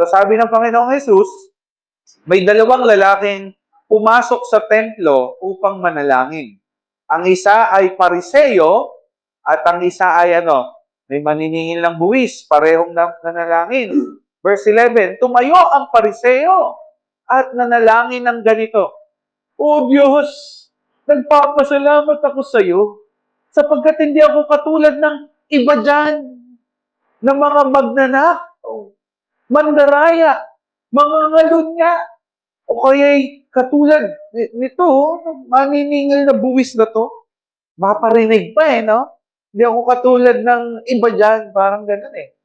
So sabi ng Panginoong Jesus, may dalawang lalaking pumasok sa templo upang manalangin. Ang isa ay Pariseo at ang isa ay may maniningil ng buwis, parehong nanalangin. Verse 11, tumayo ang Pariseo at nanalangin ng ganito, O Diyos, nagpapasalamat ako sa iyo sapagkat hindi ako katulad ng iba dyan, ng mga magnanakaw, mandaraya, mga ngalunya, o kaya'y katulad nito, maniningil na buwis na to. Maparinig pa no? Hindi ako katulad ng iba dyan, parang ganun eh.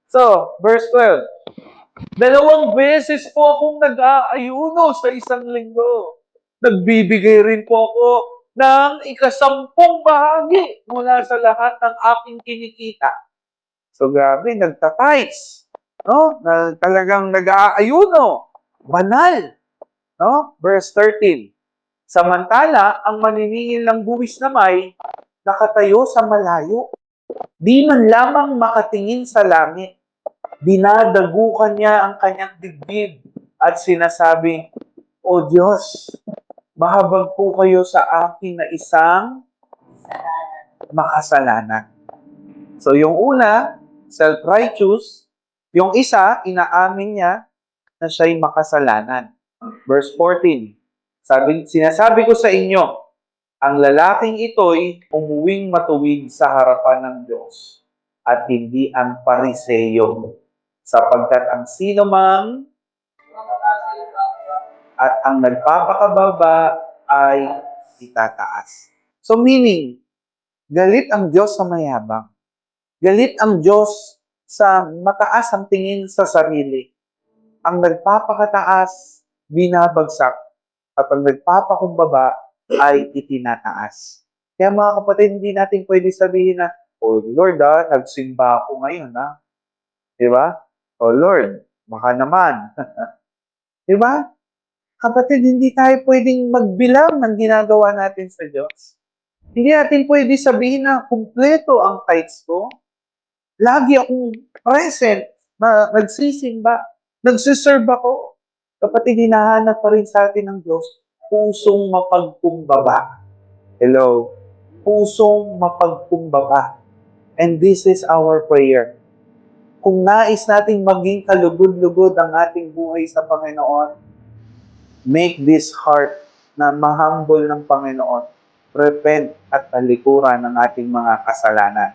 So, verse 12. Dalawang beses po akong nag-aayuno sa isang linggo. Nagbibigay rin po ako ng ikasampung bahagi mula sa lahat ng aking kinikita. So, grabe, nagtatights. No? Talagang nag-aayuno. Banal. No? Verse 13. Samantala, ang maniningil ng buwis na may nakatayo sa malayo. Di man lamang makatingin sa langit. Dinadagukan niya ang kanyang dibdib at sinasabi, O Diyos, mahabag po kayo sa akin na isang makasalanan. So yung una, self-righteous. Yung isa, inaamin niya na siya'y makasalanan. Verse 14. Sinasabi ko sa inyo, ang lalaking ito'y umuwing matuwid sa harapan ng Diyos at hindi ang Pariseo. Sapagkat ang sino mang at ang nagpapakababa ay itataas. So meaning, galit ang Diyos sa mayabang. Galit ang Diyos sa mataas ang tingin sa sarili. Ang nagpapakataas, binabagsak. At ang nagpapakumbaba ay itinataas. Kaya mga kapatid, hindi natin pwede sabihin na, O Lord, nagsimba ako ngayon, Di ba? O Lord, baka naman. Di ba? Kapatid, hindi tayo pwedeng magbilang ng ginagawa natin sa Diyos. Hindi natin pwede sabihin na kumpleto ang tithes ko. Lagi akong present, nagsisimba, nagsiserve ako. Kapatid, hinahanap pa rin sa atin ng Diyos, pusong mapagkumbaba. Hello? Pusong mapagkumbaba. And this is our prayer. Kung nais nating maging kalugod-lugod ang ating buhay sa Panginoon, make this heart na mahambol ng Panginoon. Repent at talikuran ng ating mga kasalanan.